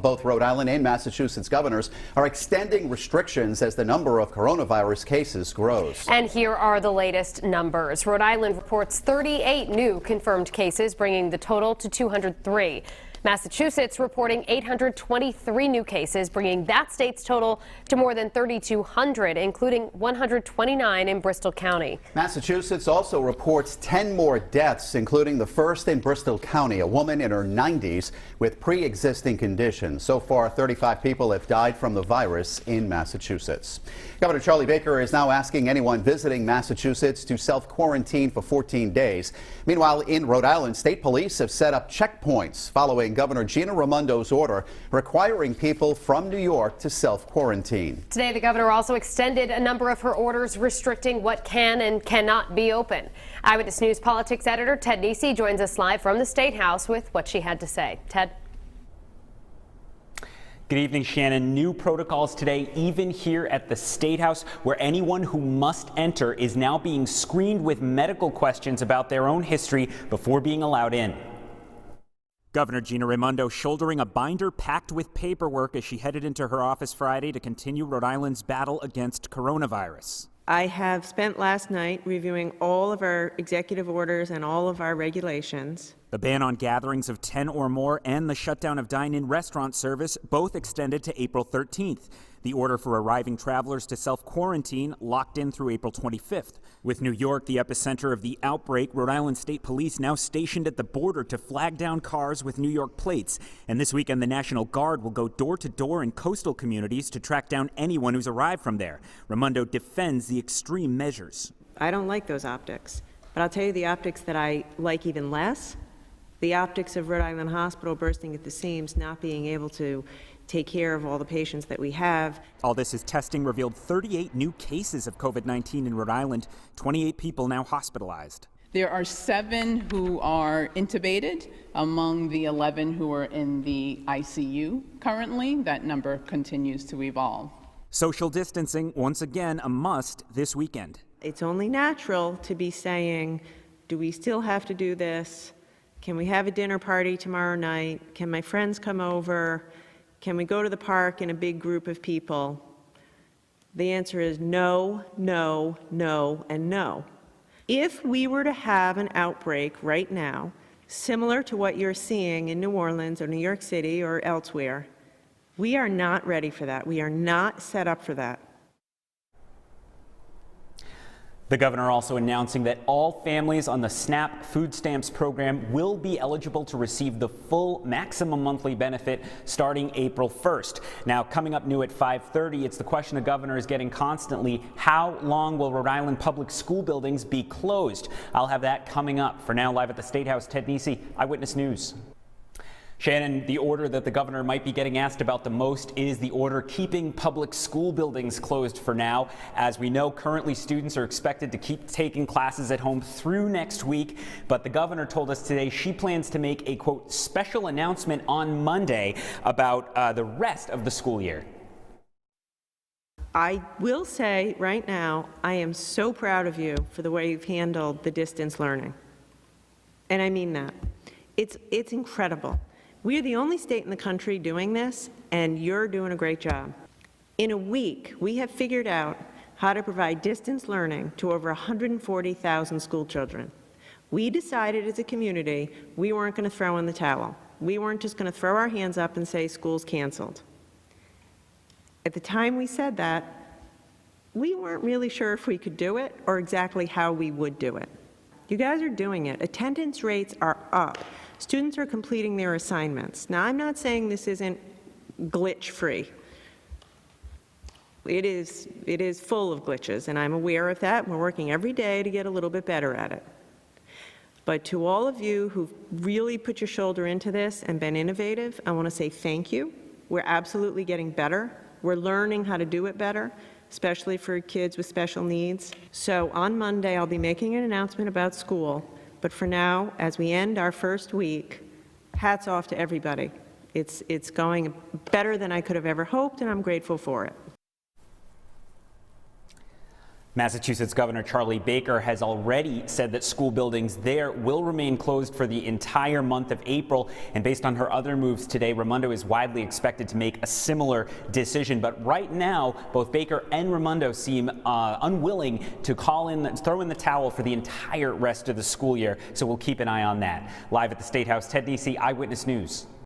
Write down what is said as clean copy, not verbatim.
Both Rhode Island and Massachusetts governors are extending restrictions as the number of coronavirus cases grows. And here are the latest numbers. Rhode Island reports 38 new confirmed cases, bringing the total to 203. Massachusetts reporting 823 new cases, bringing that state's total to more than 3,200, including 129 in Bristol County. Massachusetts also reports 10 more deaths, including the first in Bristol County, a woman in her 90s with pre-existing conditions. So far, 35 people have died from the virus in Massachusetts. Governor Charlie Baker is now asking anyone visiting Massachusetts to self-quarantine for 14 days. Meanwhile, in Rhode Island, state police have set up checkpoints following Governor Gina Raimondo's order requiring people from New York to self-quarantine. Today, the governor also extended a number of her orders restricting what can and cannot be open. Eyewitness News politics editor Ted Nesi joins us live from the State House with what she had to say. Ted. Good evening, Shannon. New protocols today, even here at the State House, where anyone who must enter is now being screened with medical questions about their own history before being allowed in. Governor Gina Raimondo shouldering a binder packed with paperwork as she headed into her office Friday to continue Rhode Island's battle against coronavirus. I have spent last night reviewing all of our executive orders and all of our regulations. The ban on gatherings of 10 or more and the shutdown of dine-in restaurant service both extended to April 13th. The order for arriving travelers to self-quarantine locked in through April 25th. With New York the epicenter of the outbreak, Rhode Island State Police now stationed at the border to flag down cars with New York plates. And this weekend, the National Guard will go door to door in coastal communities to track down anyone who's arrived from there. Raimondo defends the extreme measures. I don't like those optics, but I'll tell you the optics that I like even less. The optics of Rhode Island Hospital bursting at the seams, not being able to take care of all the patients that we have. All this as testing revealed 38 new cases of COVID-19 in Rhode Island, 28 people now hospitalized. There are 7 who are intubated among the 11 who are in the ICU currently. That number continues to evolve. Social distancing, once again, a must this weekend. It's only natural to be saying, do we still have to do this? Can we have a dinner party tomorrow night? Can my friends come over? Can we go to the park in a big group of people? The answer is no, no, no, and no. If we were to have an outbreak right now, similar to what you're seeing in New Orleans or New York City or elsewhere, we are not ready for that. We are not set up for that. The governor also announcing that all families on the SNAP food stamps program will be eligible to receive the full maximum monthly benefit starting April 1st. Now, coming up new at 5:30, it's the question the governor is getting constantly: how long will Rhode Island public school buildings be closed? I'll have that coming up. For now, live at the State House, Ted Nesi, Eyewitness News. Shannon, the order that the governor might be getting asked about the most is the order keeping public school buildings closed for now. As we know, currently students are expected to keep taking classes at home through next week, but the governor told us today she plans to make a, quote, special announcement on Monday about the rest of the school year. I will say right now, I am so proud of you for the way you've handled the distance learning. And I mean that. It's incredible. We are the only state in the country doing this, and you're doing a great job. In a week, we have figured out how to provide distance learning to over 140,000 school children. We decided as a community we weren't going to throw in the towel. We weren't just going to throw our hands up and say school's canceled. At the time we said that, we weren't really sure if we could do it or exactly how we would do it. You guys are doing it. Attendance rates are up. Students are completing their assignments. Now, I'm not saying this isn't glitch-free. It is full of glitches, and I'm aware of that. We're working every day to get a little bit better at it. But to all of you who've really put your shoulder into this and been innovative, I want to say thank you. We're absolutely getting better. We're learning how to do it better, especially for kids with special needs. So on Monday, I'll be making an announcement about school. But for now, as we end our first week, hats off to everybody. It's going better than I could have ever hoped, and I'm grateful for it. Massachusetts Governor Charlie Baker has already said that school buildings there will remain closed for the entire month of April. And based on her other moves today, Raimondo is widely expected to make a similar decision. But right now, both Baker and Raimondo seem unwilling to throw in the towel for the entire rest of the school year. So we'll keep an eye on that. Live at the State House, Ted Nesi, Eyewitness News.